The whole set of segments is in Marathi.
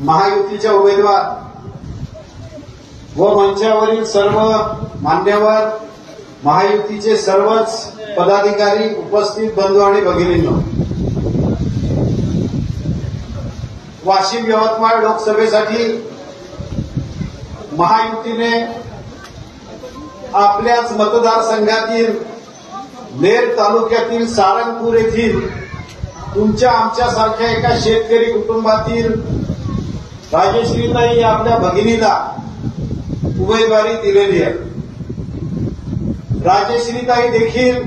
महायुतीच्या उमेदवार व मंचावरील सर्व मान्यवर, महायुतीचे सर्वच पदाधिकारी, उपस्थित बंधू आणि भगिनींनो, वाशिम यवतमाळ लोकसभेसाठी महायुतीने आपल्याच मतदारसंघातील नेर तालुक्यातील सारंगपूर येथील तुमच्या आमच्यासारख्या एका शेतकरी कुटुंबातील राजश्रीताई आपल्या भगिनीला उमेदवारी दिलेली आहे. राजश्रीताई देखील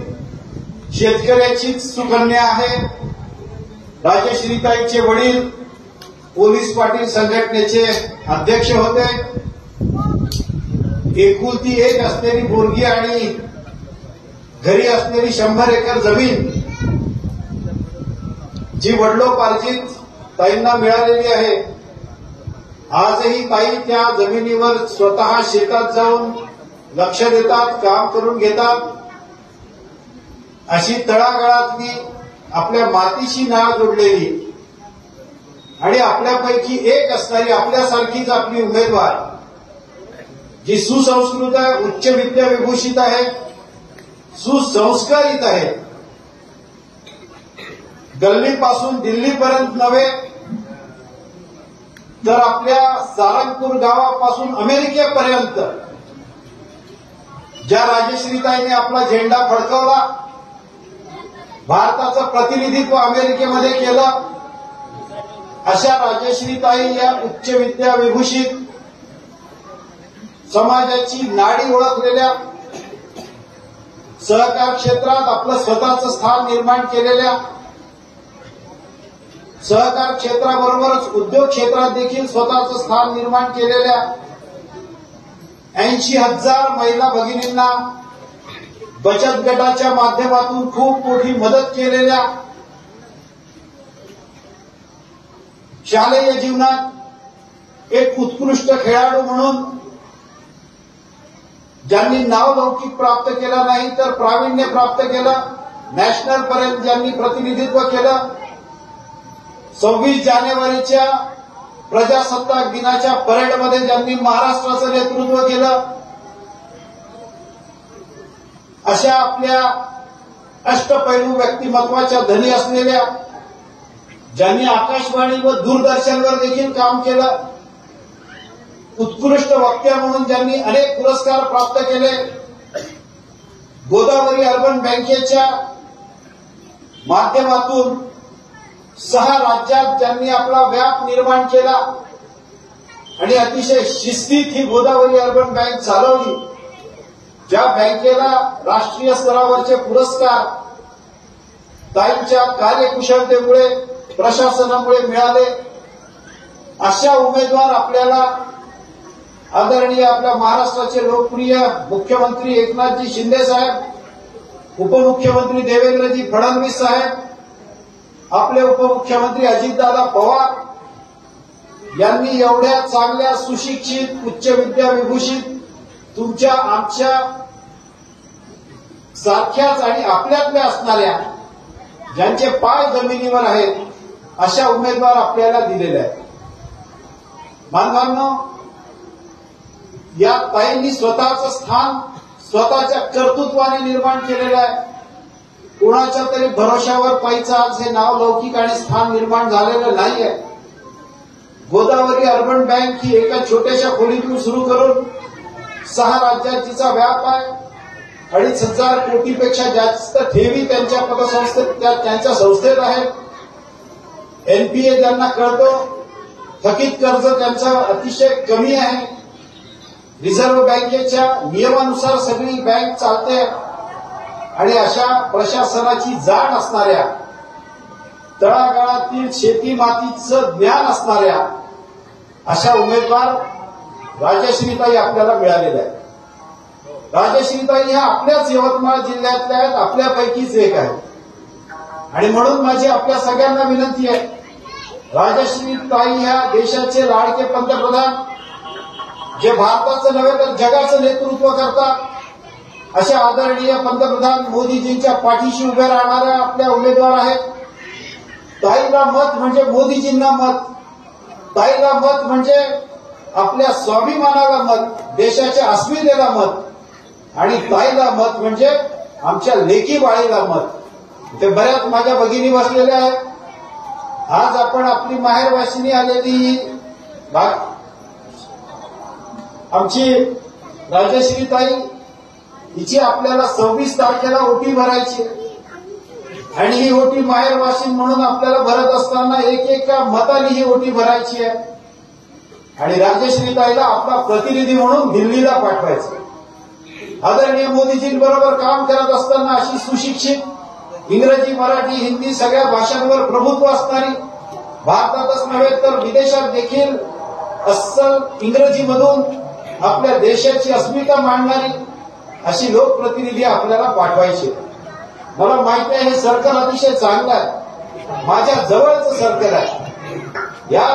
शेतकऱ्याचीच सुकन्या आहे. राजश्रीताईचे वडील पोलीस पाटील संघटनेचे अध्यक्ष होते. एकुलती एक असलेली पोरगी आणि घरी असलेली 100 एकर जमीन जी वडिलोपार्जित ताईंना मिळालेली आहे. आजही ताई त्या जमिनीवर स्वतः शेतात जाऊन लक्ष देतात, काम करून घेतात. अशी तळागाळातली आपल्या मातीशी नाळ जोडलेली आणि आपल्यापैकी एक असणारी आपल्यासारखीच आपली उमेदवार, जी सुसंस्कृत आहे, उच्च विद्याविभूषित आहे, सुसंस्कारित आहे, गल्लीपासून दिल्लीपर्यंत नव्हे तर आपल्या सारंगपूर गावापासून अमेरिकेपर्यंत ज्या राजश्रीताईने आपला झेंडा फडकवला, भारताचं प्रतिनिधित्व अमेरिकेमध्ये केलं, अशा राजश्रीताई या उच्च विद्याविभूषित समाजाची नाडी ओळखलेल्या, सहकार क्षेत्रात आपलं स्वतःचं स्थान निर्माण केलेल्या, सहकार क्षेत्राबरोबरच उद्योग क्षेत्रात देखील स्वतःचं स्थान निर्माण केलेल्या 80,000 महिला भगिनींना बचत गटाच्या माध्यमातून खूप मोठी मदत केलेल्या, शालेय जीवनात एक उत्कृष्ट खेळाडू म्हणून ज्यांनी नावलौकिक प्राप्त केला नाही तर प्रावीण्य प्राप्त केलं, नॅशनल पर्यंत ज्यांनी प्रतिनिधित्व केलं, 26 जानेवारीच्या प्रजासत्ताक दिनाच्या परेडमध्ये ज्यांनी महाराष्ट्राचं नेतृत्व केलं, अशा आपल्या अष्टपैलू व्यक्तिमत्वाच्या धनी असलेल्या, ज्यांनी आकाशवाणी व दूरदर्शनवर देखील काम केलं, उत्कृष्ट वक्त्या म्हणून ज्यांनी अनेक पुरस्कार प्राप्त केले, गोदावरी अर्बन बँकेच्या माध्यमातून 6 राज्यात ज्यांनी आपला व्याप निर्माण केला आणि अतिशय शिस्तीत ही गोदावरी अर्बन बँक चालवली, ज्या बँकेला राष्ट्रीय स्तरावरचे पुरस्कार ताईंच्या कार्यकुशलतेमुळे, प्रशासनामुळे मिळाले, अशा उमेदवार आपल्याला आदरणीय आपल्या महाराष्ट्राचे लोकप्रिय मुख्यमंत्री एकनाथजी शिंदे साहेब, उपमुख्यमंत्री देवेंद्रजी फडणवीस साहेब, आपले उपमुख्यमंत्री अजितदादा पवार यांनी एवढ्या चांगल्या सुशिक्षित, उच्च विद्याविभूषित, तुमच्या आमच्या सारख्याच आणि आपल्यातल्या असणाऱ्या, ज्यांचे पाय जमिनीवर आहेत, अशा उमेदवार आपल्याला दिलेले आहेत. बांधवांनो, या ताईंनी स्वतःचं स्थान स्वतःच्या कर्तृत्वाने निर्माण केलेलं आहे. कोणाच्या तरी भरोशावर ताईचं आज हे नाव लौकिक आणि स्थान निर्माण झालेलं नाहीये. गोदावरी अर्बन बँक ही एका छोट्याशा खोलीतून सुरू करून 6 राज्यात तिचा व्याप आहे. 2,500 कोटीपेक्षा जास्त ठेवी त्यांच्या पतसंस्थेत, त्यांच्या संस्थेत आहेत. एनपीए ज्यांना कळतो, थकीत कर्ज त्यांचं अतिशय कमी आहे. रिझर्व्ह बँकेच्या नियमानुसार सगळी बँक चालते आणि अशा प्रशासनाची जाण असणाऱ्या, तळागाळातील शेती मातीचं ज्ञान असणाऱ्या अशा उमेदवार राजश्रीताई आपल्याला मिळालेल्या आहेत. राजश्रीताई ह्या आपल्याच यवतमाळ जिल्ह्यातल्या आहेत, आपल्यापैकीच एक आहे. आणि म्हणून माझी आपल्या सगळ्यांना विनंती आहे, राजश्रीताई ह्या देशाचे लाडके पंतप्रधान, जे भारताचं नव्हे तर जगाचं नेतृत्व करतात, अशा आदरणीय पंतप्रधान मोदीजींच्या पाठीशी उभे राहणाऱ्या आपल्या उमेदवार आहेत. ताईला मत म्हणजे मोदीजींना मत. ताईला मत म्हणजे आपल्या स्वाभिमानाला मत, देशाच्या अस्मितेला मत, आणि ताईला मत म्हणजे आमच्या लेकी बाळीला मत. ते बऱ्याच माझ्या भगिनी बसलेल्या आहेत. आज आपण आपली माहेरवासिनी आलेली आमची राजश्री ताई, हिची आपल्याला 26 तारखेला ओटी भरायची, आणि ही ओटी माहेरवासीन म्हणून आपल्याला भरत असताना एका मताने ही ओटी भरायची आहे, आणि राजश्री ताईला आपला प्रतिनिधी म्हणून दिल्लीला पाठवायचं. आदरणीय मोदीजींबरोबर काम करत असताना अशी सुशिक्षित, इंग्रजी, मराठी, हिंदी सगळ्या भाषांवर प्रभुत्व असणारी, भारतातच नव्हे तर विदेशात देखील अस्सल इंग्रजीमधून आपल्या देशाची अस्मिता मांडणारी अशी लोकप्रतिनिधी आपल्याला पाठवायची. मला माहिती आहे हे सरकार अतिशय चांगलं आहे, माझ्या जवळचं सरकार आहे. या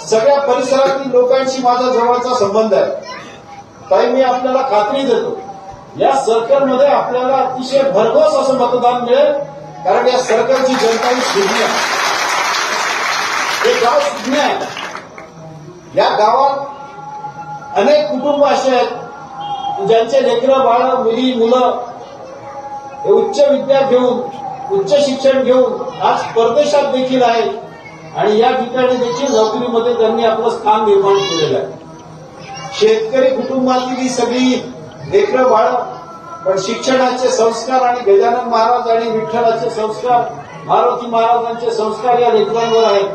सगळ्या परिसरातील लोकांशी माझा जवळचा संबंध आहे. ताई, मी आपल्याला खात्री देतो, या सरकारमध्ये आपल्याला अतिशय भरघोस असं मतदान मिळेल, कारण या सरकारची जनता ही सुज्ञ आहे. हे गाव सुज्ञ आहे. या गावात अनेक कुटुंब असे आहेत ज्यांचे लेकरं, बाळ, मुली, मुलं हे उच्च विद्या घेऊन, उच्च शिक्षण घेऊन आज परदेशात देखील आहेत, आणि या ठिकाणी देखील नोकरीमध्ये त्यांनी आपलं स्थान निर्माण केलेलं आहे. शेतकरी कुटुंबातील ही सगळी लेकरं, बाळ, पण शिक्षणाचे संस्कार आणि गजानन महाराज आणि विठ्ठलाचे संस्कार, मारुती महाराजांचे संस्कार या लेकरांवर आहेत.